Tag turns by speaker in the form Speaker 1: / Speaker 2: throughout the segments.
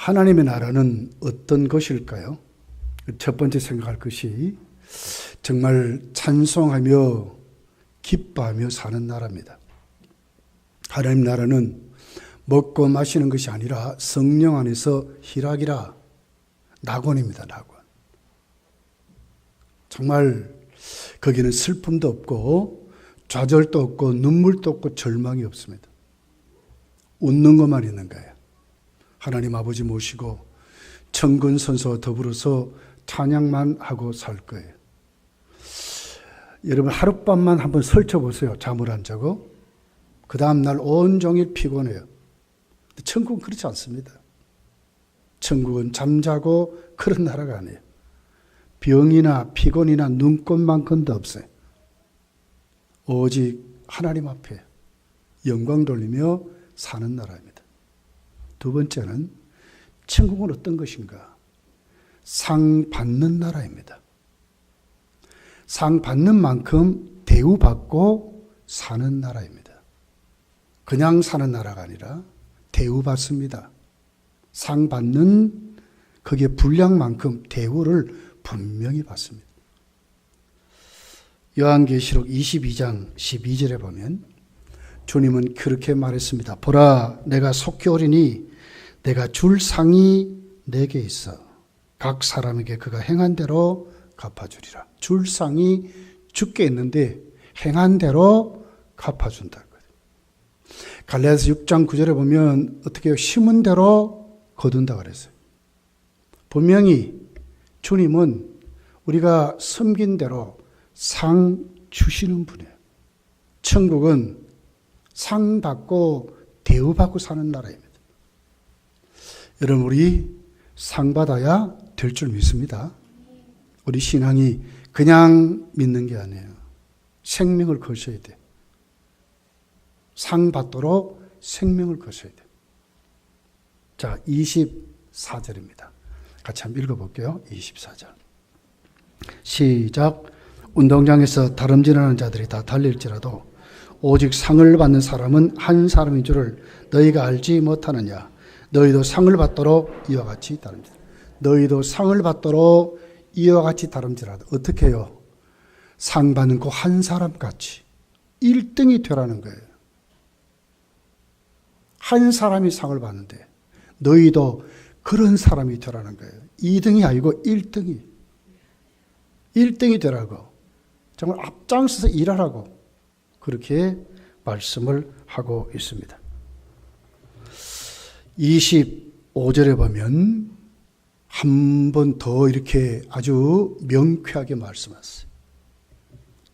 Speaker 1: 하나님의 나라는 어떤 것일까요? 첫 번째 생각할 것이 정말 찬송하며 기뻐하며 사는 나라입니다. 하나님 나라는 먹고 마시는 것이 아니라 성령 안에서 희락이라 낙원입니다. 낙원. 정말 거기는 슬픔도 없고 좌절도 없고 눈물도 없고 절망이 없습니다. 웃는 것만 있는 거예요. 하나님 아버지 모시고 천군 선서와 더불어서 찬양만 하고 살 거예요. 여러분 하룻밤만 한번 설쳐보세요. 잠을 안 자고. 그 다음날 온종일 피곤해요. 천국은 그렇지 않습니다. 천국은 잠자고 그런 나라가 아니에요. 병이나 피곤이나 눈꽃만큼도 없어요. 오직 하나님 앞에 영광 돌리며 사는 나라입니다. 두 번째는 천국은 어떤 것인가? 상 받는 나라입니다. 상 받는 만큼 대우받고 사는 나라입니다. 그냥 사는 나라가 아니라 대우받습니다. 상 받는 거기에 분량만큼 대우를 분명히 받습니다. 요한계시록 22장 12절에 보면 주님은 그렇게 말했습니다. 보라, 내가 속히 오리니 내가 줄 상이 내게 있어 각 사람에게 그가 행한 대로 갚아주리라. 줄 상이 주께 있는데 행한 대로 갚아준다. 갈라디아서 6장 9절에 보면 어떻게 해요? 심은 대로 거둔다 그랬어요. 분명히 주님은 우리가 섬긴 대로 상 주시는 분이에요. 천국은 상 받고 대우받고 사는 나라입니다. 여러분 우리 상 받아야 될 줄 믿습니다. 우리 신앙이 그냥 믿는 게 아니에요. 생명을 거셔야 돼요. 상 받도록 생명을 거셔야 돼요. 자, 24절입니다. 같이 한번 읽어볼게요. 24절. 시작. 운동장에서 다름질하는 자들이 다 달릴지라도 오직 상을 받는 사람은 한 사람인 줄을 너희가 알지 못하느냐. 너희도 상을 받도록 이와 같이 다름질하라. 너희도 상을 받도록 이와 같이 다름질하라. 어떻게 해요? 상 받는 그 한 사람같이 1등이 되라는 거예요. 한 사람이 상을 받는데 너희도 그런 사람이 되라는 거예요. 2등이 아니고 1등이. 1등이 되라고. 정말 앞장서서 일하라고. 그렇게 말씀을 하고 있습니다. 25절에 보면 한 번 더 이렇게 아주 명쾌하게 말씀하셨어요.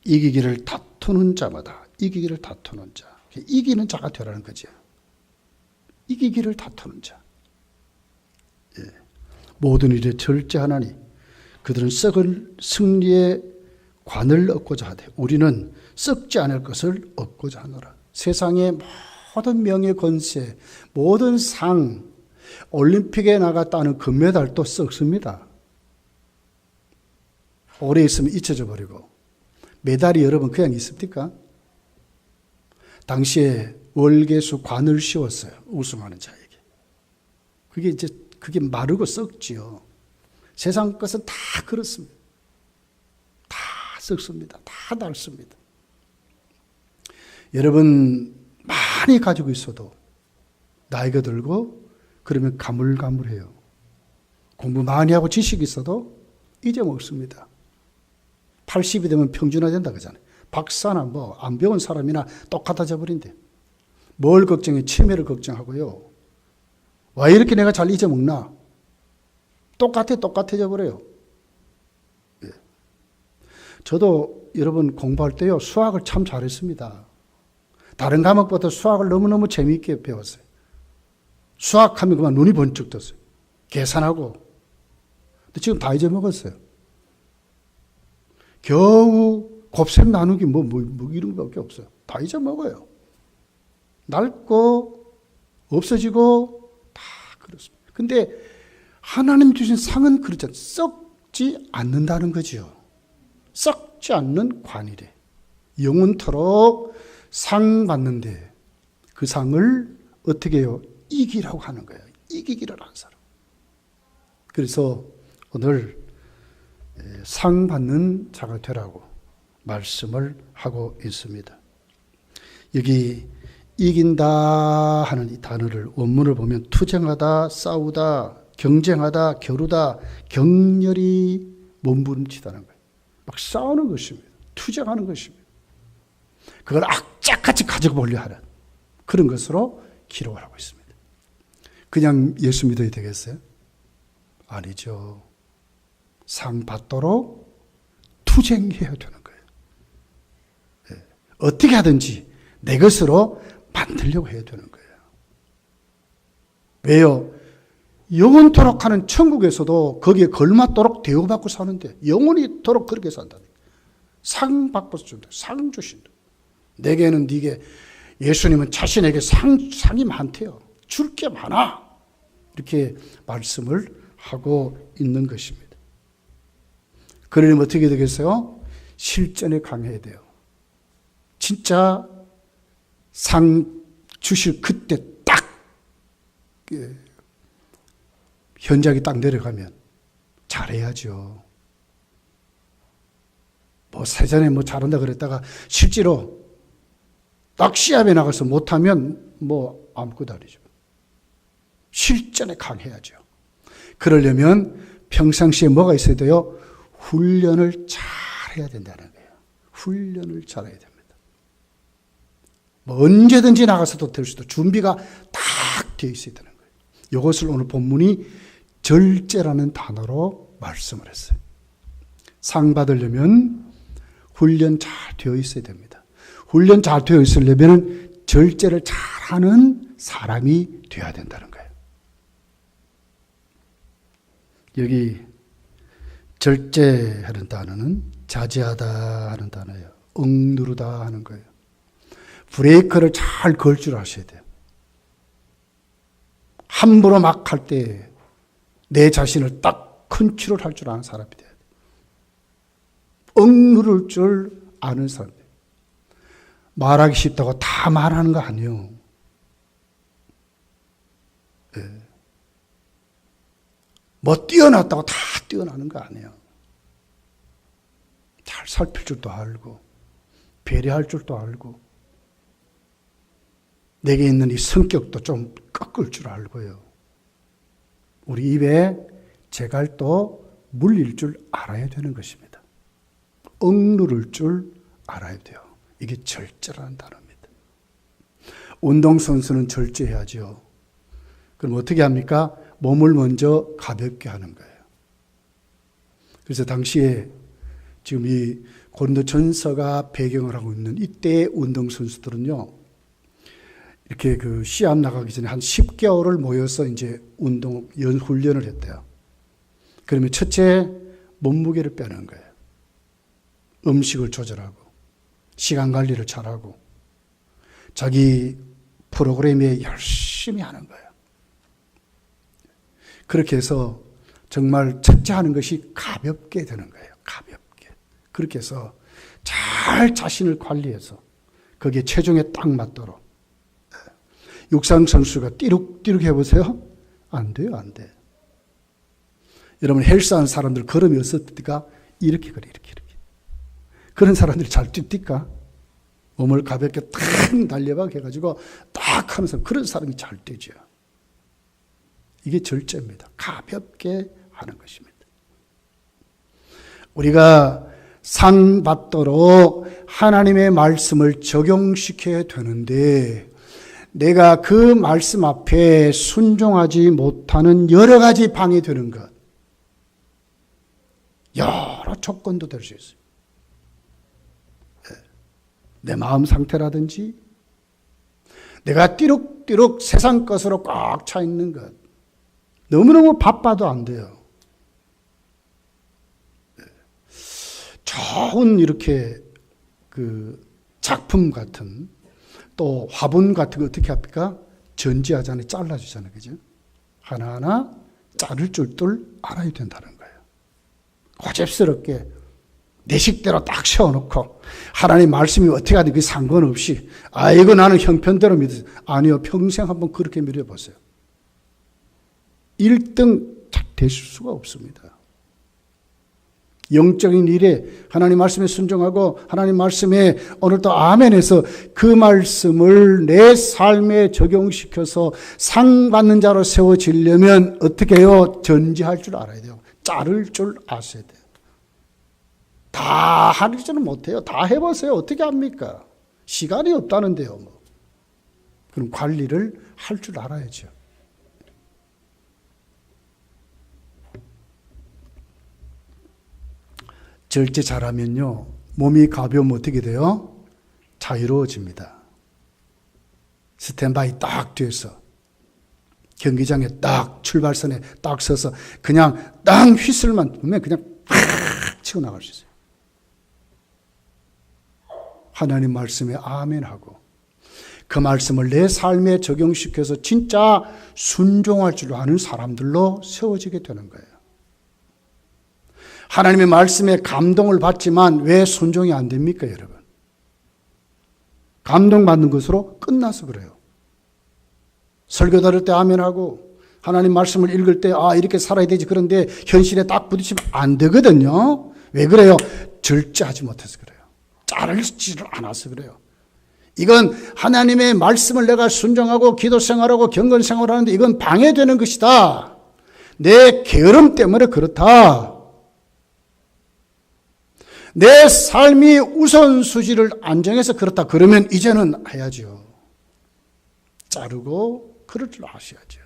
Speaker 1: 이기기를 다투는 자마다 이기기를 다투는 자. 이기는 자가 되라는 거죠. 이기기를 다투는 자. 예. 모든 일에 절제하나니 그들은 썩을 승리의 관을 얻고자 하되 우리는 썩지 않을 것을 얻고자 하노라. 세상의 모든 명예 권세, 모든 상, 올림픽에 나갔다는 금메달도 썩습니다. 오래 있으면 잊혀져 버리고. 메달이 여러분 그냥 있습니까? 당시에 월계수 관을 씌웠어요. 우승하는 자에게. 그게 마르고 썩지요. 세상 것은 다 그렇습니다. 다 썩습니다. 다 닳습니다. 여러분 많이 가지고 있어도 나이가 들고 그러면 가물가물해요. 공부 많이 하고 지식이 있어도 잊어먹습니다. 80이 되면 평준화된다 그러잖아요. 박사나 뭐 안 배운 사람이나 똑같아져 버린대. 뭘 걱정해? 치매를 걱정하고요. 왜 이렇게 내가 잘 잊어먹나? 똑같아져 버려요. 예. 저도 여러분 공부할 때요, 수학을 참 잘했습니다. 다른 과목보다 수학을 너무너무 재미있게 배웠어요. 수학하면 그만 눈이 번쩍 떴어요. 계산하고. 근데 지금 다 잊어먹었어요. 겨우 곱셈 나누기 뭐 이런 것밖에 없어요. 다 잊어먹어요. 낡고 없어지고 다 그렇습니다. 근데 하나님 주신 상은 그렇잖아요. 썩지 않는다는 거죠. 썩지 않는 관이래. 영원토록 상 받는데 그 상을 어떻게 해요? 이기라고 하는 거예요. 이기기를 한 사람. 그래서 오늘 상 받는 자가 되라고 말씀을 하고 있습니다. 여기 이긴다 하는 이 단어를 원문을 보면 투쟁하다, 싸우다, 경쟁하다, 겨루다, 격렬히 몸부림치다는 거예요. 막 싸우는 것입니다. 투쟁하는 것입니다. 그걸 악착같이 가지고 보려 하는 그런 것으로 기록을 하고 있습니다. 그냥 예수 믿어야 되겠어요? 아니죠. 상 받도록 투쟁해야 되는 거예요. 네. 어떻게 하든지 내 것으로 만들려고 해야 되는 거예요. 왜요? 영원토록 하는 천국에서도 거기에 걸맞도록 대우받고 사는데 영원히토록 그렇게 산다니까. 상 받고 준다. 상 주신다. 내게는 네게 예수님은 자신에게 상이 많대요. 줄 게 많아. 이렇게 말씀을 하고 있는 것입니다. 그러려면 어떻게 되겠어요? 실전에 강해야 돼요. 진짜 상 주실 그때 딱 현장이 딱 내려가면 잘해야죠. 뭐 사전에 뭐 잘한다 그랬다가 실제로 딱 시합에 나가서 못하면 뭐 아무것도 아니죠. 실전에 강해야죠. 그러려면 평상시에 뭐가 있어야 돼요? 훈련을 잘해야 된다는 거예요. 훈련을 잘해야 됩니다. 뭐 언제든지 나가서도 될 수도 준비가 딱 되어 있어야 되는 거예요. 이것을 오늘 본문이 절제라는 단어로 말씀을 했어요. 상 받으려면 훈련 잘 되어 있어야 됩니다. 훈련 잘 되어 있으려면 절제를 잘하는 사람이 되어야 된다는 거예요. 여기 절제하는 단어는 자제하다 하는 단어예요. 억누르다 하는 거예요. 브레이크를 잘 걸 줄 아셔야 돼요. 함부로 막 할 때 내 자신을 딱 컨트롤할 줄 아는 사람이 돼야 돼요. 억누를 줄 아는 사람. 말하기 쉽다고 다 말하는 거 아니에요. 네. 뭐 뛰어났다고 다 뛰어나는 거 아니에요. 잘 살필 줄도 알고 배려할 줄도 알고 내게 있는 이 성격도 좀 꺾을 줄 알고요. 우리 입에 재갈도 물릴 줄 알아야 되는 것입니다. 억누를 줄 알아야 돼요. 이게 절제라는 단어입니다. 운동선수는 절제해야죠. 그럼 어떻게 합니까? 몸을 먼저 가볍게 하는 거예요. 그래서 당시에 지금 이 고린도전서가 배경을 하고 있는 이때의 운동선수들은요, 이렇게 그 시합 나가기 전에 한 10개월을 모여서 이제 훈련을 했대요. 그러면 첫째, 몸무게를 빼는 거예요. 음식을 조절하고, 시간 관리를 잘하고, 자기 프로그램에 열심히 하는 거예요. 그렇게 해서 정말 첫째 하는 것이 가볍게 되는 거예요. 가볍게. 그렇게 해서 잘 자신을 관리해서 거기에 체중에 딱 맞도록. 육상 선수가 띠룩띠룩 해보세요. 안 돼요, 안 돼. 여러분 헬스하는 사람들 걸음이 어떻습니까? 이렇게 걸어, 이렇게. 그런 사람들이 잘 뛰니까 몸을 가볍게 탁 날려박 해가지고 딱 하면서 그런 사람이 잘 뛰죠. 이게 절제입니다. 가볍게 하는 것입니다. 우리가 상 받도록 하나님의 말씀을 적용시켜야 되는데 내가 그 말씀 앞에 순종하지 못하는 여러 가지 방해되는 것, 여러 조건도 될 수 있어요. 내 마음 상태라든지 내가 띠룩띠룩 세상 것으로 꽉 차 있는 것, 너무너무 바빠도 안 돼요. 좋은 이렇게 그 작품 같은 또 화분 같은 거 어떻게 합니까? 전지하잖아요. 잘라주잖아요. 그죠? 하나하나 자를 줄들 알아야 된다는 거예요. 고집스럽게 내 식대로 딱 세워놓고 하나님 말씀이 어떻게 하든 그 상관없이 이거 나는 형편대로 믿으세요. 아니요. 평생 한번 그렇게 믿어보세요. 1등 되실 수가 없습니다. 영적인 일에 하나님 말씀에 순종하고 하나님 말씀에 오늘도 아멘해서 그 말씀을 내 삶에 적용시켜서 상 받는 자로 세워지려면 어떻게 해요? 전지할 줄 알아야 돼요. 자를 줄 아셔야 돼요. 다 하지는 못해요. 다 해보세요. 어떻게 합니까? 시간이 없다는데요. 뭐. 그럼 관리를 할 줄 알아야죠. 절제 잘하면요, 몸이 가벼우면 어떻게 돼요? 자유로워집니다. 스탠바이 딱 돼서 경기장에 딱 출발선에 딱 서서 그냥 딱 휘슬만 보면 그냥 팍 치고 나갈 수 있어요. 하나님 말씀에 아멘하고 그 말씀을 내 삶에 적용시켜서 진짜 순종할 줄 아는 사람들로 세워지게 되는 거예요. 하나님의 말씀에 감동을 받지만 왜 순종이 안 됩니까, 여러분? 감동받는 것으로 끝나서 그래요. 설교 들을 때 아멘하고 하나님 말씀을 읽을 때 이렇게 살아야 되지. 그런데 현실에 딱 부딪히면 안 되거든요. 왜 그래요? 절제하지 못해서 그래요. 자르지를 않아서 그래요. 이건 하나님의 말씀을 내가 순종하고 기도 생활하고 경건 생활하는데 이건 방해되는 것이다. 내 게으름 때문에 그렇다. 내 삶이 우선순위를 안 정해서 그렇다. 그러면 이제는 해야죠. 자르고 그럴 줄 아셔야죠.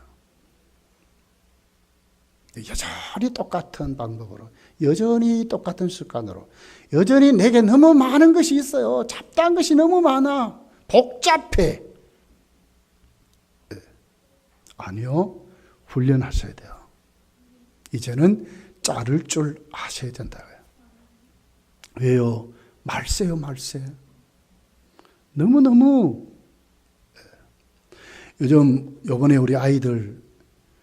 Speaker 1: 여전히 똑같은 방법으로, 여전히 똑같은 습관으로, 여전히 내게 너무 많은 것이 있어요. 잡다한 것이 너무 많아. 복잡해. 아니요. 훈련하셔야 돼요. 이제는 자를 줄 아셔야 된다고요. 왜요? 말세요, 말세. 너무너무. 요즘 요번에 우리 아이들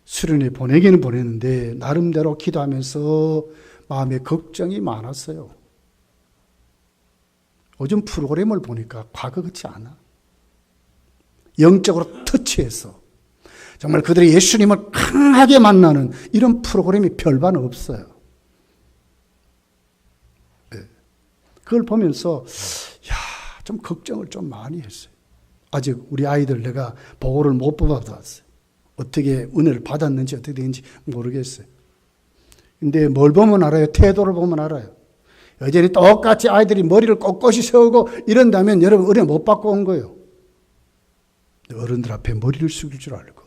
Speaker 1: 수련회 보내기는 보냈는데 나름대로 기도하면서 마음에 걱정이 많았어요. 요즘 프로그램을 보니까 과거 같지 않아. 영적으로 터치해서 정말 그들이 예수님을 강하게 만나는 이런 프로그램이 별반 없어요. 그걸 보면서 좀 걱정을 좀 많이 했어요. 아직 우리 아이들 내가 보고를 못 받았어요. 어떻게 은혜를 받았는지 어떻게 되는지 모르겠어요. 근데 뭘 보면 알아요? 태도를 보면 알아요. 여전히 똑같이 아이들이 머리를 꼿꼿이 세우고 이런다면 여러분 은혜 못 받고 온 거예요. 어른들 앞에 머리를 숙일 줄 알고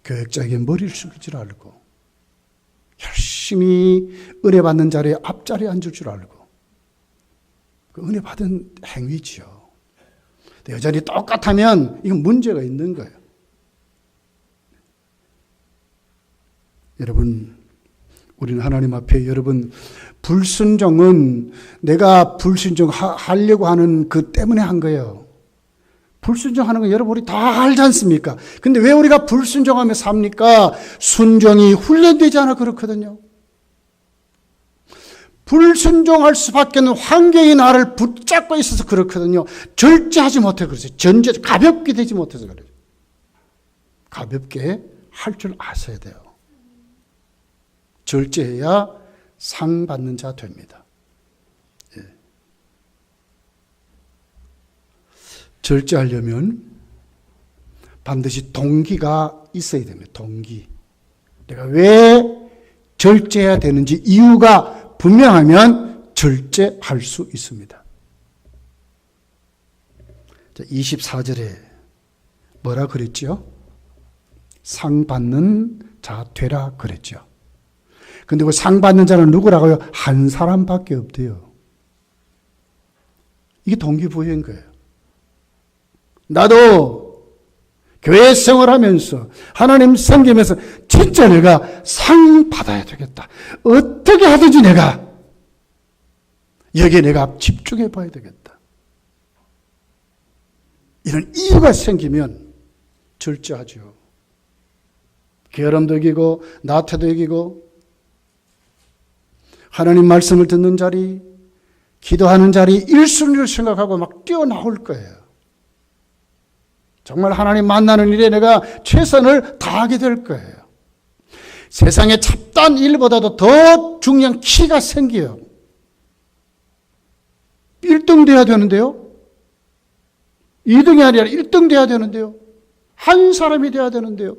Speaker 1: 교육자에게 머리를 숙일 줄 알고 열심히 은혜 받는 자리에 앞자리에 앉을 줄 알고 그 은혜 받은 행위지요. 여전히 똑같으면 이건 문제가 있는 거예요. 여러분, 우리는 하나님 앞에 여러분 불순종은 내가 불순종하려고 하는 그 때문에 한 거예요. 불순종하는 거 여러분 우리 다 알지 않습니까? 근데 왜 우리가 불순종하며 삽니까? 순종이 훈련되지 않아 그렇거든요. 불순종할 수밖에 없는 환경이 나를 붙잡고 있어서 그렇거든요. 절제하지 못해 그러죠. 가볍게 되지 못해서 그래요. 가볍게 할 줄 아셔야 돼요. 절제해야 상 받는 자 됩니다. 예. 절제하려면 반드시 동기가 있어야 됩니다. 동기. 내가 왜 절제해야 되는지 이유가 분명하면 절제할 수 있습니다. 24절에 뭐라 그랬죠? 상 받는 자 되라 그랬죠. 근데 그 상 받는 자는 누구라고요? 한 사람밖에 없대요. 이게 동기부여인 거예요. 나도 교회 생활하면서 하나님 섬기면서 진짜 내가 상 받아야 되겠다. 어떻게 하든지 내가 여기에 내가 집중해 봐야 되겠다. 이런 이유가 생기면 절제하죠. 게으름도 이기고 나태도 이기고 하나님 말씀을 듣는 자리, 기도하는 자리 1순위를 생각하고 막 뛰어나올 거예요. 정말 하나님 만나는 일에 내가 최선을 다하게 될 거예요. 세상의 잡다한 일보다도 더 중요한 키가 생겨요. 1등 돼야 되는데요. 2등이 아니라 1등 돼야 되는데요. 한 사람이 돼야 되는데요.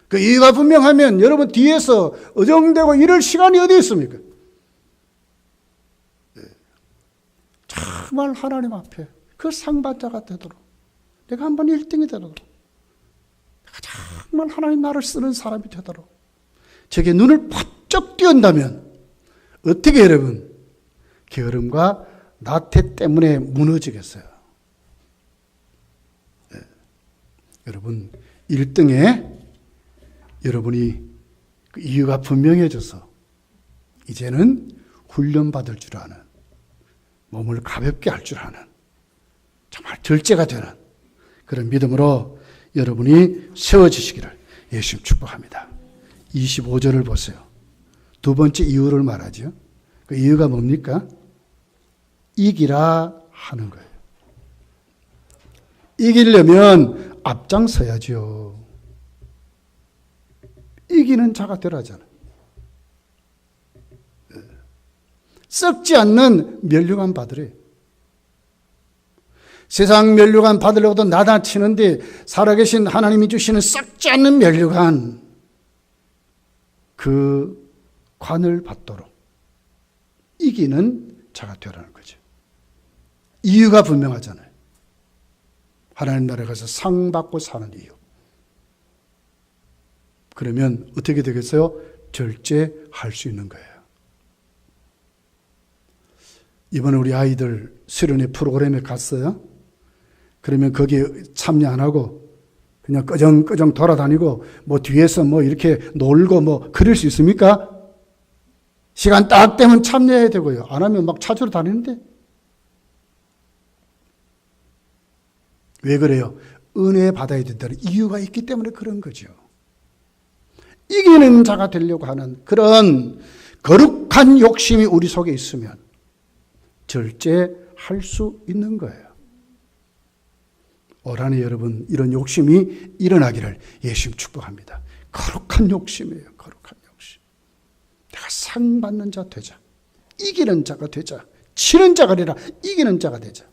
Speaker 1: 그 이유가 분명하면 여러분 뒤에서 어정되고 이럴 시간이 어디 있습니까? 정말 하나님 앞에 그 상받자가 되도록, 내가 한번 1등이 되도록, 내가 정말 하나님 나를 쓰는 사람이 되도록 저게 눈을 번쩍 띄운다면 어떻게 여러분 게으름과 나태 때문에 무너지겠어요? 네. 여러분 1등에 여러분이 그 이유가 분명해져서 이제는 훈련받을 줄 아는, 몸을 가볍게 할 줄 아는, 정말 절제가 되는 그런 믿음으로 여러분이 세워지시기를 예수님 축복합니다. 25절을 보세요. 두 번째 이유를 말하죠. 그 이유가 뭡니까? 이기라 하는 거예요. 이기려면 앞장서야죠. 이기는 자가 되라잖아요. 썩지 않는 면류관 받으래. 세상 면류관 받으려고도 나다치는데 살아계신 하나님이 주시는 썩지 않는 면류관, 그 관을 받도록 이기는 자가 되라는 거죠. 이유가 분명하잖아요. 하나님 나라에 가서 상 받고 사는 이유. 그러면 어떻게 되겠어요? 절제할 수 있는 거예요. 이번에 우리 아이들 수련회 프로그램에 갔어요. 그러면 거기에 참여 안 하고 그냥 끄정끄정 돌아다니고 뭐 뒤에서 뭐 이렇게 놀고 뭐 그럴 수 있습니까? 시간 딱 되면 참여해야 되고요. 안 하면 막 찾으러 다니는데. 왜 그래요? 은혜 받아야 된다는 이유가 있기 때문에 그런 거죠. 이기는 자가 되려고 하는 그런 거룩한 욕심이 우리 속에 있으면 절제할 수 있는 거예요. 올 한해 여러분 이런 욕심이 일어나기를 예수님 축복합니다. 거룩한 욕심이에요. 거룩한 욕심. 내가 상 받는 자 되자. 이기는 자가 되자. 치는 자가 아니라 이기는 자가 되자.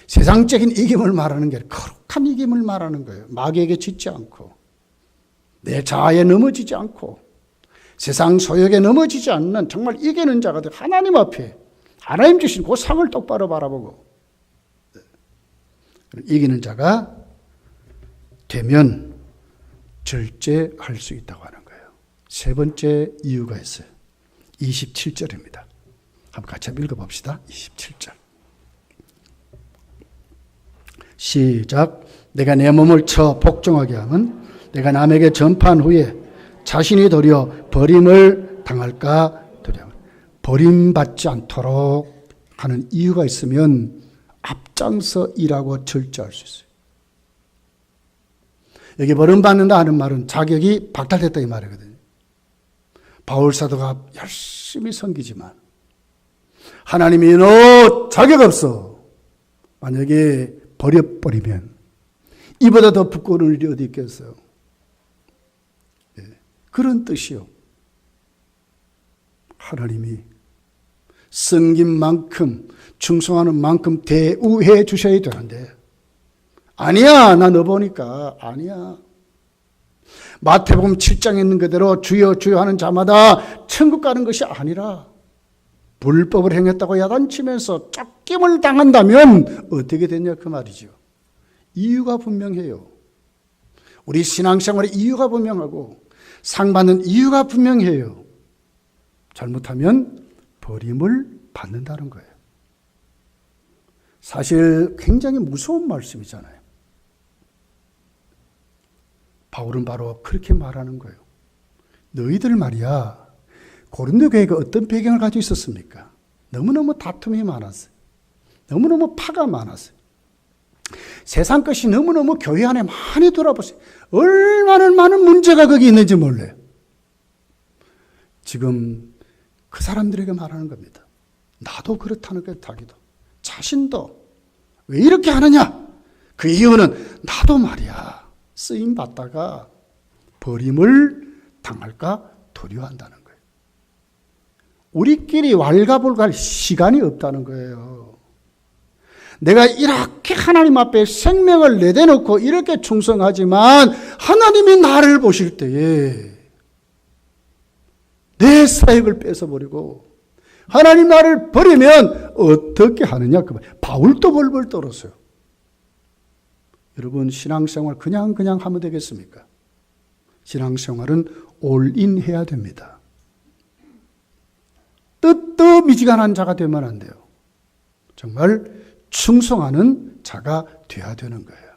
Speaker 1: 세상적인 이김을 말하는 게 아니라 거룩한 이김을 말하는 거예요. 마귀에게 짖지 않고 내 자아에 넘어지지 않고 세상 소욕에 넘어지지 않는 정말 이기는 자가 되고 하나님 앞에 하나님 주신 그 상을 똑바로 바라보고 이기는 자가 되면 절제할 수 있다고 하는 거예요. 세 번째 이유가 있어요. 27절입니다. 한번 같이 한번 읽어봅시다. 27절. 시작. 내가 내 몸을 쳐 복종하게 하면 내가 남에게 전파한 후에 자신이 도리어 버림을 당할까 두려워. 버림받지 않도록 하는 이유가 있으면 앞장서 일하고 절제할 수 있어요. 여기 버림받는다 하는 말은 자격이 박탈됐다 이 말이거든요. 바울 사도가 열심히 섬기지만 하나님이 너 자격 없어. 만약에 버려버리면 이보다 더 부끄러운 일이 어디 있겠어요. 예, 그런 뜻이요. 하나님이 섬긴 만큼 충성하는 만큼 대우해 주셔야 되는데 아니야 나 너 보니까 아니야. 마태복음 7장에 있는 그대로 주여 주여 하는 자마다 천국 가는 것이 아니라 불법을 행했다고 야단치면서 쫓김을 당한다면 어떻게 되냐 그 말이죠. 이유가 분명해요. 우리 신앙생활의 이유가 분명하고 상받는 이유가 분명해요. 잘못하면 버림을 받는다는 거예요. 사실 굉장히 무서운 말씀이잖아요. 바울은 바로 그렇게 말하는 거예요. 너희들 말이야. 고린도 교회가 어떤 배경을 가지고 있었습니까? 너무너무 다툼이 많았어요. 너무너무 파가 많았어요. 세상 것이 너무너무 교회 안에 많이 돌아보세요. 얼마나 많은 문제가 거기 있는지 몰라요. 지금 그 사람들에게 말하는 겁니다. 나도 그렇다는 거예요. 자기도. 자신도. 왜 이렇게 하느냐? 그 이유는 나도 말이야. 쓰임 받다가 버림을 당할까 두려워한다는 거예요. 우리끼리 왈가불갈 시간이 없다는 거예요. 내가 이렇게 하나님 앞에 생명을 내대놓고 이렇게 충성하지만 하나님이 나를 보실 때에 내 사역을 뺏어버리고 하나님 나를 버리면 어떻게 하느냐. 바울도 벌벌 떨었어요. 여러분, 신앙생활 그냥 하면 되겠습니까? 신앙생활은 올인 해야 됩니다. 뜨뜻미지근한 자가 되면 안 돼요. 정말 충성하는 자가 되어야 되는 거예요.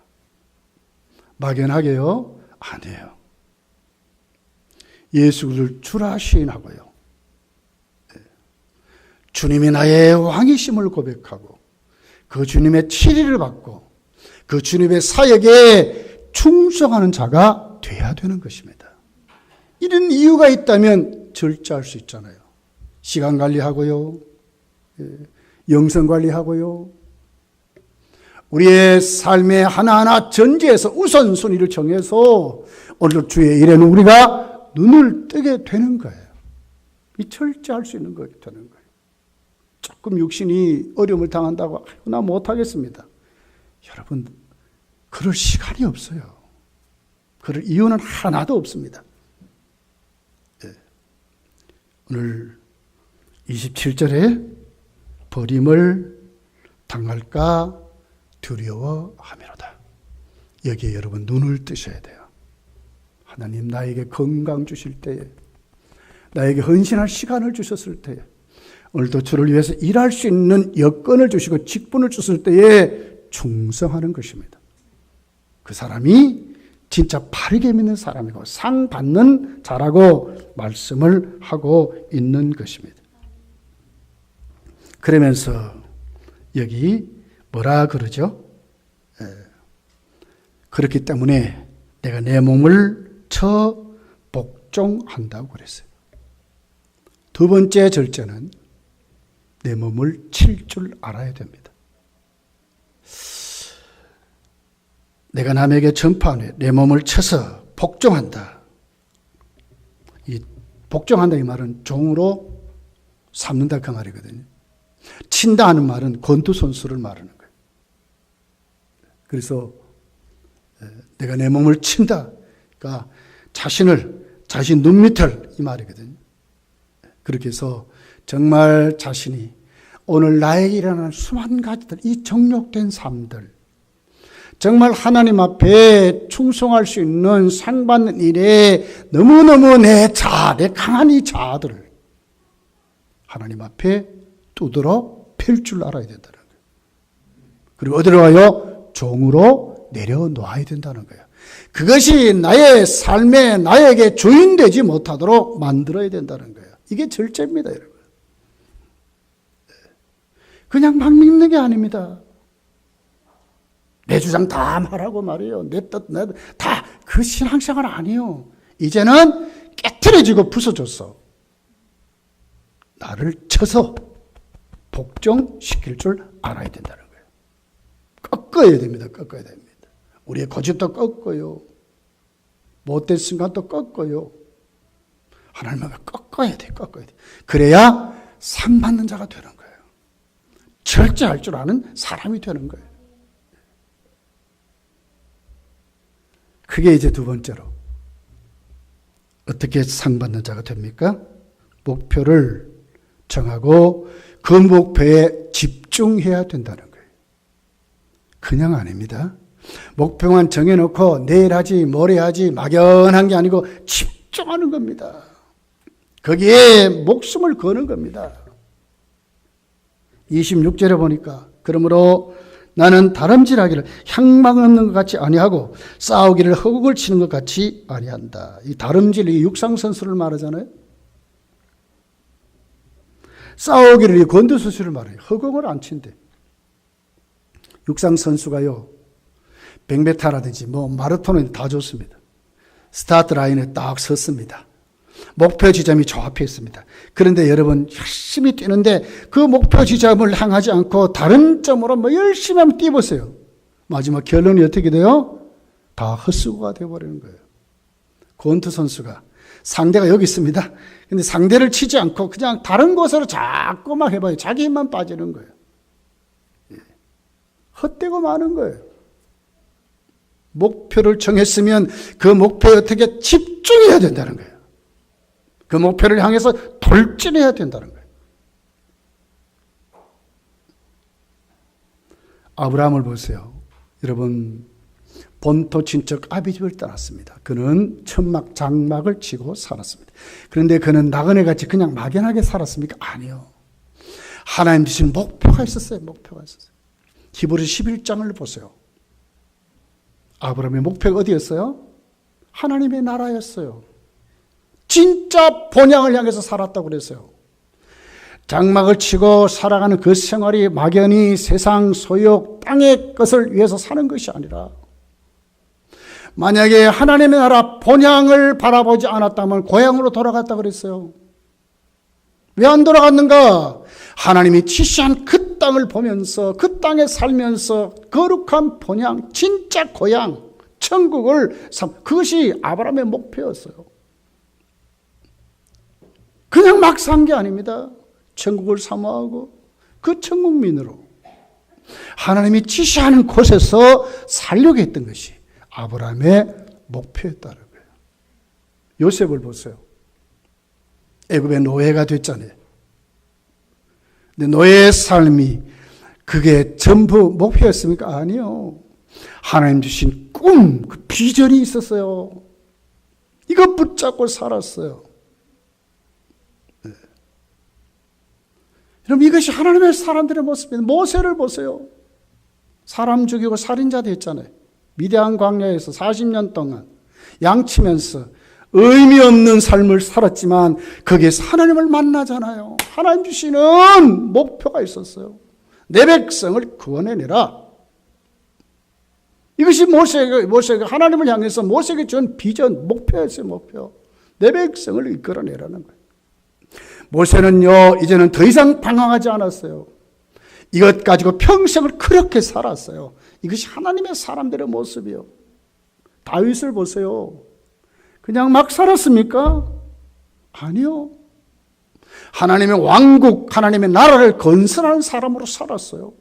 Speaker 1: 막연하게요? 아니에요. 예수를 주라 시인하고요. 주님이 나의 왕이심을 고백하고 그 주님의 치리를 받고 그 주님의 사역에 충성하는 자가 되어야 되는 것입니다. 이런 이유가 있다면 절제할 수 있잖아요. 시간 관리하고요. 영성 관리하고요. 우리의 삶의 하나하나 전제에서 우선순위를 정해서 오늘 주의 일에는 우리가 눈을 뜨게 되는 거예요. 이 절제할 수 있는 것이 되는 거예요. 조금 육신이 어려움을 당한다고 나 못하겠습니다. 여러분, 그럴 시간이 없어요. 그럴 이유는 하나도 없습니다. 네. 오늘 27절에 버림을 당할까 두려워하미로다. 여기에 여러분 눈을 뜨셔야 돼요. 하나님 나에게 건강 주실 때에, 나에게 헌신할 시간을 주셨을 때에, 오늘도 주를 위해서 일할 수 있는 여건을 주시고 직분을 주셨을 때에 충성하는 것입니다. 그 사람이 진짜 바르게 믿는 사람이고 상 받는 자라고 말씀을 하고 있는 것입니다. 그러면서 여기 뭐라 그러죠? 그렇기 때문에 내가 내 몸을 처 복종한다고 그랬어요. 두 번째 절제는 내 몸을 칠 줄 알아야 됩니다. 내가 남에게 전파하네. 내 몸을 쳐서 복종한다. 이 복종한다 이 말은 종으로 삼는다 그 말이거든요. 친다 하는 말은 권투 선수를 말하는 거예요. 그래서 내가 내 몸을 친다. 그러니까 자신 눈 밑을 이 말이거든요. 그렇게 해서 정말 자신이 오늘 나에게 일어나는 수많은 가지들, 이 정욕된 삶들, 정말 하나님 앞에 충성할 수 있는 상받는 일에 너무너무 내 강한 이 자아들을 하나님 앞에 두드러 펼 줄 알아야 된다는 거예요. 그리고 어디로 가요? 종으로 내려놓아야 된다는 거예요. 그것이 나의 삶에 나에게 주인되지 못하도록 만들어야 된다는 거예요. 이게 절제입니다, 여러분. 그냥 막 믿는 게 아닙니다. 내 주장 다 말하고 말이에요. 내 뜻, 다 그 신앙생활 아니에요. 이제는 깨트려지고 부서졌어. 나를 쳐서 복종시킬 줄 알아야 된다는 거예요. 꺾어야 됩니다. 꺾어야 됩니다. 우리의 고집도 꺾어요. 못된 순간도 꺾어요. 하나님을 꺾어야 돼. 꺾어야 돼. 그래야 상 받는 자가 되는 거예요. 절제할 줄 아는 사람이 되는 거예요. 그게 이제 두 번째로 어떻게 상 받는 자가 됩니까? 목표를 정하고 그 목표에 집중해야 된다는 거예요. 그냥 아닙니다. 목표만 정해놓고 내일 하지 모레 하지 막연한 게 아니고 집중하는 겁니다. 거기에 목숨을 거는 겁니다. 26절에 보니까 그러므로 나는 다름질하기를 향망 없는 것 같이 아니하고 싸우기를 허국을 치는 것 같이 아니한다. 이 다름질, 이 육상선수를 말하잖아요. 싸우기를 이 권투선수를 말해요. 허공을 안 친대. 육상선수가요, 100m라든지 마라톤은 다 좋습니다. 스타트 라인에 딱 섰습니다. 목표 지점이 저 앞에 있습니다. 그런데 여러분 열심히 뛰는데 그 목표 지점을 향하지 않고 다른 점으로 열심히 한번 뛰어보세요. 마지막 결론이 어떻게 돼요? 다 헛수고가 되어버리는 거예요. 권투 선수가 상대가 여기 있습니다. 근데 상대를 치지 않고 그냥 다른 곳으로 자꾸 막 해봐요. 자기 힘만 빠지는 거예요. 헛되고 마는 거예요. 목표를 정했으면 그 목표에 어떻게 집중해야 된다는 거예요. 그 목표를 향해서 돌진해야 된다는 거예요. 아브라함을 보세요. 여러분, 본토 친척 아비집을 떠났습니다. 그는 천막 장막을 치고 살았습니다. 그런데 그는 나그네같이 그냥 막연하게 살았습니까? 아니요. 하나님 주신 목표가 있었어요. 목표가 있었어요. 히브리서 11장을 보세요. 아브라함의 목표가 어디였어요? 하나님의 나라였어요. 진짜 본향을 향해서 살았다고 그랬어요. 장막을 치고 살아가는 그 생활이 막연히 세상 소욕, 땅의 것을 위해서 사는 것이 아니라 만약에 하나님의 나라 본향을 바라보지 않았다면 고향으로 돌아갔다 그랬어요. 왜 안 돌아갔는가? 하나님이 지시한 그 땅을 보면서 그 땅에 살면서 거룩한 본향, 진짜 고향, 천국을 그것이 아브라함의 목표였어요. 그냥 막 산 게 아닙니다. 천국을 사모하고 그 천국민으로 하나님이 지시하는 곳에서 살려고 했던 것이 아브라함의 목표였다는 거예요. 요셉을 보세요. 애굽의 노예가 됐잖아요. 근데 노예의 삶이 그게 전부 목표였습니까? 아니요. 하나님 주신 꿈, 그 비전이 있었어요. 이거 붙잡고 살았어요. 네. 여러분, 이것이 하나님의 사람들의 모습입니다. 모세를 보세요. 사람 죽이고 살인자 됐잖아요. 미디안 광야에서 40년 동안 양치면서 의미 없는 삶을 살았지만 거기에서 하나님을 만나잖아요. 하나님 주시는 목표가 있었어요. 내 백성을 구원해내라. 이것이 모세가 하나님을 향해서 모세에게 준 비전, 목표였어요. 목표. 내 백성을 이끌어내라는 거예요. 모세는요, 이제는 더 이상 방황하지 않았어요. 이것 가지고 평생을 그렇게 살았어요. 이것이 하나님의 사람들의 모습이요. 다윗을 보세요. 그냥 막 살았습니까? 아니요. 하나님의 왕국, 하나님의 나라를 건설하는 사람으로 살았어요.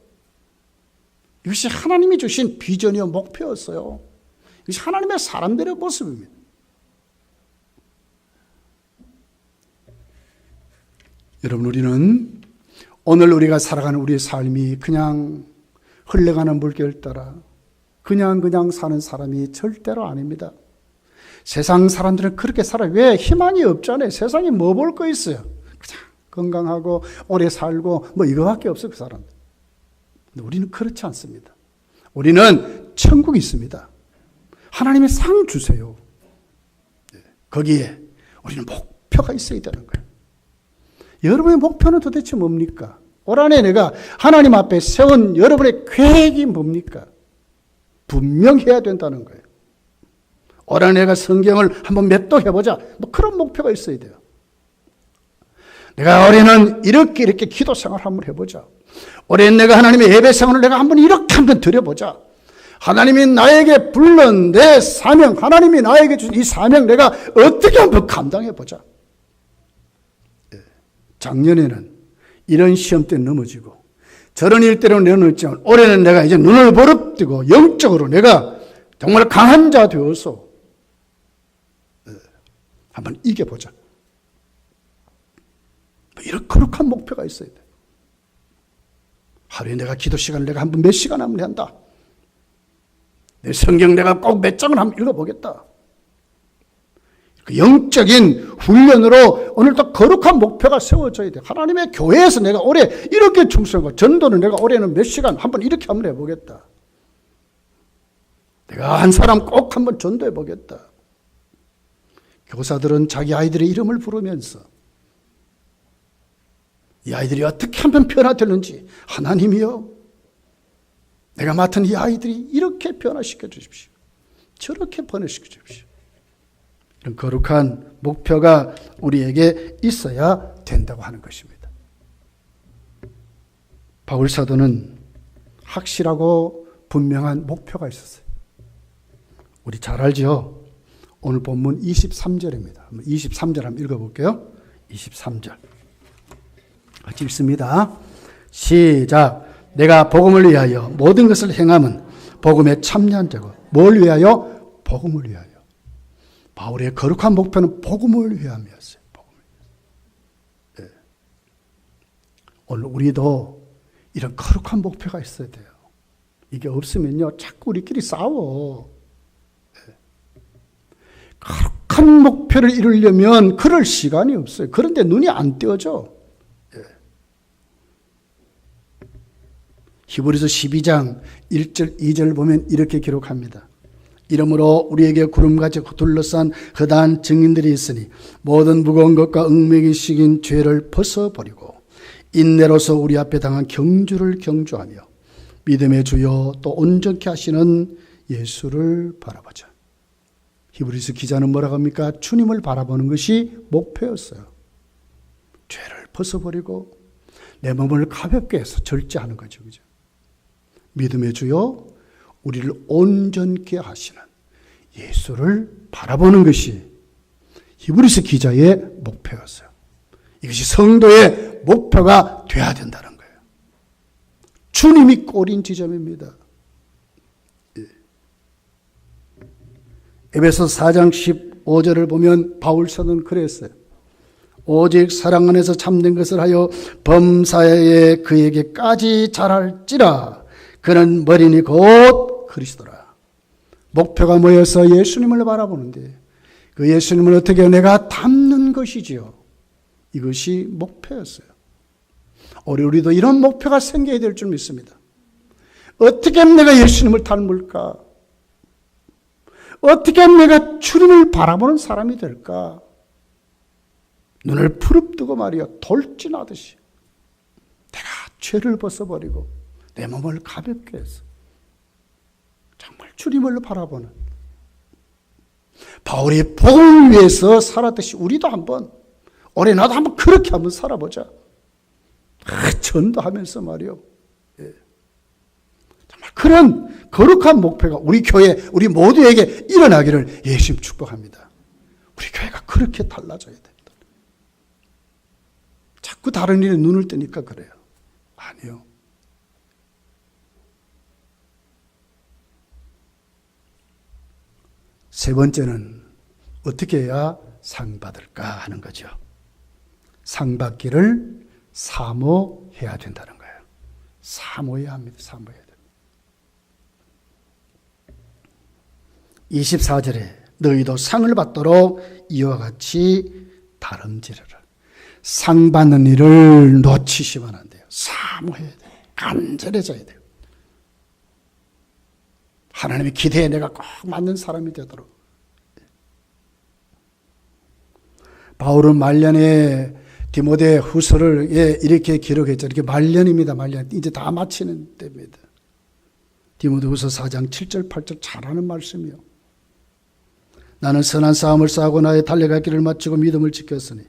Speaker 1: 이것이 하나님이 주신 비전이요, 목표였어요. 이것이 하나님의 사람들의 모습입니다. 여러분, 우리는 오늘 우리가 살아가는 우리의 삶이 그냥 흘러가는 물결 따라 그냥 사는 사람이 절대로 아닙니다. 세상 사람들은 그렇게 살아요. 왜? 희망이 없잖아요. 세상에 뭐 볼 거 있어요. 그냥 건강하고 오래 살고 뭐 이거밖에 없어요, 그 사람들. 근데 우리는 그렇지 않습니다. 우리는 천국이 있습니다. 하나님의 상 주세요. 거기에 우리는 목표가 있어야 되는 거예요. 여러분의 목표는 도대체 뭡니까? 올 한해 내가 하나님 앞에 세운 여러분의 계획이 뭡니까? 분명해야 된다는 거예요. 올 한해 내가 성경을 한번 몇 독 해보자. 뭐 그런 목표가 있어야 돼요. 내가 올해는 이렇게 기도 생활 한번 해보자. 올해는 내가 하나님의 예배 생활을 내가 이렇게 한번 드려보자. 하나님이 나에게 불른 내 사명, 하나님이 나에게 준 이 사명 내가 어떻게 한번 감당해보자. 작년에는 이런 시험 때 넘어지고 저런 일 때로 넘어졌지만 올해는 내가 이제 눈을 버릅뜨고 영적으로 내가 정말 강한 자 되어서 한번 이겨보자. 이런 거룩한 목표가 있어야 돼. 하루에 내가 기도 시간을 내가 한번 몇 시간 한번 한다. 내 성경 내가 꼭 몇 장을 한번 읽어보겠다. 그 영적인 훈련으로 오늘도 거룩한 목표가 세워져야 돼. 하나님의 교회에서 내가 올해 이렇게 충성하고 전도는 내가 올해는 몇 시간 한번 이렇게 한번 해보겠다. 내가 한 사람 꼭 한번 전도해 보겠다. 교사들은 자기 아이들의 이름을 부르면서 이 아이들이 어떻게 하면 변화되는지 하나님이요, 내가 맡은 이 아이들이 이렇게 변화시켜 주십시오. 저렇게 변화시켜 주십시오. 이런 거룩한 목표가 우리에게 있어야 된다고 하는 것입니다. 바울 사도는 확실하고 분명한 목표가 있었어요. 우리 잘 알죠? 오늘 본문 23절입니다. 23절 한번 읽어볼게요. 23절. 같이 읽습니다. 시작. 내가 복음을 위하여 모든 것을 행함은 복음에 참여한 자고. 뭘 위하여? 복음을 위하여. 바울의 거룩한 목표는 복음을 위함이었어요. 복음을 위해서. 네. 오늘 우리도 이런 거룩한 목표가 있어야 돼요. 이게 없으면요, 자꾸 우리끼리 싸워. 네. 거룩한 목표를 이루려면 그럴 시간이 없어요. 그런데 눈이 안 띄어져. 네. 히브리서 12장 1절 2절 보면 이렇게 기록합니다. 이러므로 우리에게 구름같이 둘러싼 허다한 증인들이 있으니 모든 무거운 것과 얽매기 식인 죄를 벗어버리고 인내로서 우리 앞에 당한 경주를 경주하며 믿음의 주요 또 온전케 하시는 예수를 바라보자. 히브리서 기자는 뭐라고 합니까? 주님을 바라보는 것이 목표였어요. 죄를 벗어버리고 내 몸을 가볍게 해서 절제하는 거죠. 그죠? 믿음의 주요 우리를 온전케 하시는 예수를 바라보는 것이 히브리서 기자의 목표였어요. 이것이 성도의 목표가 돼야 된다는 거예요. 주님이 꼬린 지점입니다. 에베소서 4장 15절을 보면 바울서는 그랬어요. 오직 사랑 안에서 참된 것을 하여 범사에 그에게까지 자랄지라. 그는 머리니 곧 그리스도라. 목표가 뭐여서 예수님을 바라보는데 그 예수님을 어떻게 내가 닮는 것이지요. 이것이 목표였어요. 우리도 이런 목표가 생겨야 될 줄 믿습니다. 어떻게 하면 내가 예수님을 닮을까? 어떻게 하면 내가 주님을 바라보는 사람이 될까? 눈을 부릅뜨고 말이야 돌진하듯이 내가 죄를 벗어버리고 내 몸을 가볍게 해서 정말 주님을 바라보는 바울이 복음을 위해서 살았듯이 우리도 한번 올해 나도 한번 그렇게 한번 살아보자. 전도하면서 말이요. 예. 정말 그런 거룩한 목표가 우리 교회 우리 모두에게 일어나기를 예수님 축복합니다. 우리 교회가 그렇게 달라져야 됩니다. 자꾸 다른 일에 눈을 뜨니까 그래요. 아니요. 세 번째는 어떻게 해야 상 받을까 하는 거죠. 상 받기를 사모해야 된다는 거예요. 사모해야 합니다. 사모해야 됩니다. 24절에 너희도 상을 받도록 이와 같이 다름질하라. 상 받는 일을 놓치시면 안 돼요. 사모해야 돼요. 간절해져야 돼요. 하나님의 기대에 내가 꼭 맞는 사람이 되도록. 바울은 말년에 디모데 후서를 이렇게 기록했죠. 이렇게 말년입니다. 말년. 이제 다 마치는 때입니다. 디모데 후서 4장 7절 8절 잘하는 말씀이요. 나는 선한 싸움을 싸우고 나의 달려갈 길을 마치고 믿음을 지켰으니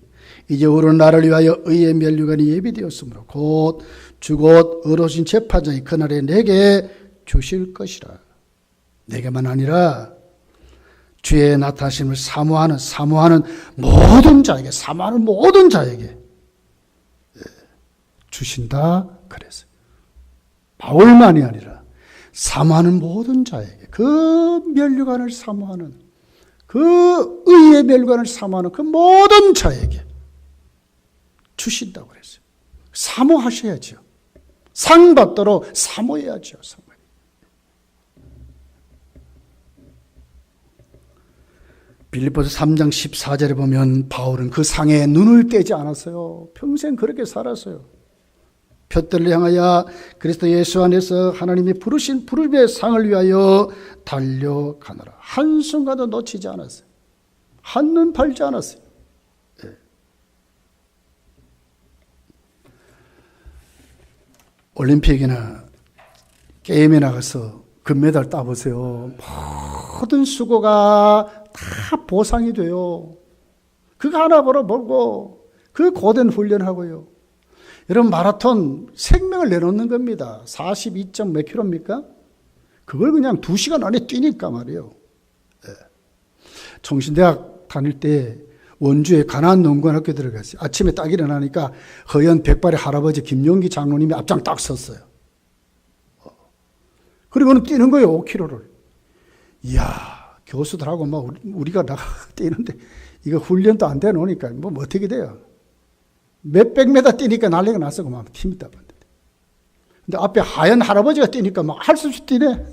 Speaker 1: 이제 오른 나를 위하여 의의 면류관이 예비되었으므로 곧 주곧 의로우신 재판장이 그날에 내게 주실 것이라. 내게만 아니라 주의 나타나심을 사모하는 모든 자에게 주신다 그랬어요. 바울만이 아니라 사모하는 모든 자에게 그 면류관을 사모하는 그 의의 면류관을 사모하는 그 모든 자에게 주신다고 그랬어요. 사모하셔야죠. 상 받도록 사모해야죠. 빌립보서 3장 14절에 보면 바울은 그 상에 눈을 떼지 않았어요. 평생 그렇게 살았어요. 표대를 향하여 그리스도 예수 안에서 하나님이 부르신 부름의 상을 위하여 달려가노라. 한순간도 놓치지 않았어요. 한눈 팔지 않았어요. 네. 올림픽이나 게임에 나가서 금메달 따보세요. 모든 수고가 다 보상이 돼요. 그거 하나 벌어보고 그 고된 훈련하고요. 여러분 마라톤 생명을 내놓는 겁니다. 42점 몇 킬로입니까? 그걸 그냥 2시간 안에 뛰니까 말이에요. 네. 총신대학 다닐 때 원주에 가나안 농구학교 들어갔어요. 아침에 딱 일어나니까 허연 백발의 할아버지 김용기 장로님이 앞장 딱 섰어요. 그리고는 뛰는 거예요, 5km를. 이야, 교수들하고 막 우리가 나가 뛰는데 이거 훈련도 안 돼 놓으니까 뭐 어떻게 돼요? 몇백 미터 뛰니까 난리가 났어. 그만 힘이 다 봤는데. 근데 앞에 하얀 할아버지가 뛰니까 막 할 수 없이 뛰네.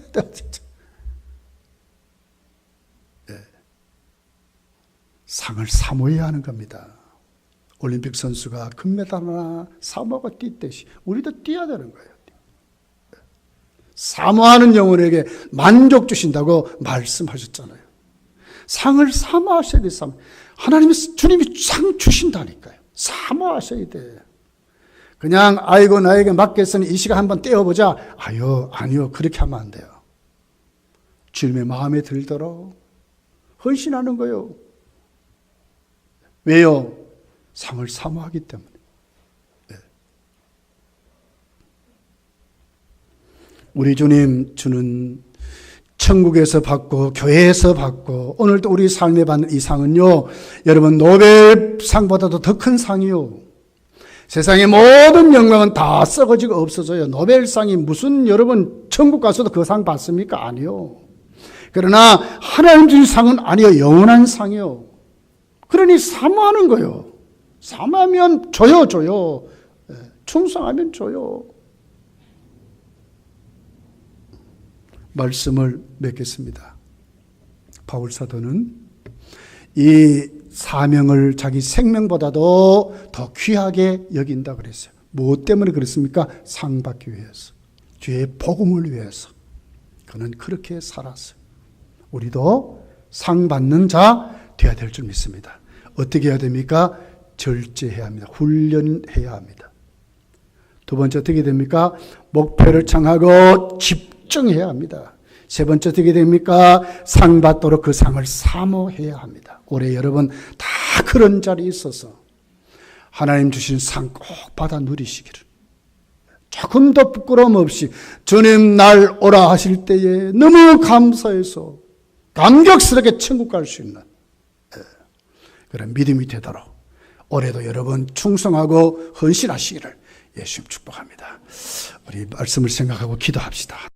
Speaker 1: 상을 사모해야 하는 겁니다. 올림픽 선수가 금메달이나 사모가 뛰듯이 우리도 뛰어야 되는 거예요. 사모하는 영혼에게 만족 주신다고 말씀하셨잖아요. 상을 사모하셔야 돼요. 주님이 상 주신다니까요. 사모하셔야 돼. 그냥 아이고 나에게 맡겼으니 이 시간 한번 떼어보자. 아니요 그렇게 하면 안 돼요. 주님의 마음에 들도록 헌신하는 거예요. 왜요? 상을 사모하기 때문에. 우리 주님 주는 천국에서 받고 교회에서 받고 오늘도 우리 삶에 받는 이 상은요, 여러분 노벨상보다도 더 큰 상이요. 세상의 모든 영광은 다 썩어지고 없어져요. 노벨상이 무슨 여러분 천국 가서도 그 상 받습니까? 아니요. 그러나 하나님 주신 상은 아니요, 영원한 상이요. 그러니 사모하는 거요. 사모하면 줘요. 충성하면 줘요. 말씀을 맺겠습니다. 바울 사도는 이 사명을 자기 생명보다도 더 귀하게 여긴다 그랬어요. 무엇 때문에 그랬습니까? 상 받기 위해서. 주의 복음을 위해서. 그는 그렇게 살았어요. 우리도 상 받는 자 되어야 될 줄 믿습니다. 어떻게 해야 됩니까? 절제해야 합니다. 훈련해야 합니다. 두 번째 어떻게 됩니까? 목표를 정하고 집중해야 합니다. 세 번째 어떻게 됩니까? 상 받도록 그 상을 사모해야 합니다. 올해 여러분 다 그런 자리에 있어서 하나님 주신 상 꼭 받아 누리시기를, 조금 더 부끄러움 없이 주님 날 오라 하실 때에 너무 감사해서 감격스럽게 천국 갈 수 있는 그런 믿음이 되도록 올해도 여러분 충성하고 헌신하시기를 예수님 축복합니다. 우리 말씀을 생각하고 기도합시다.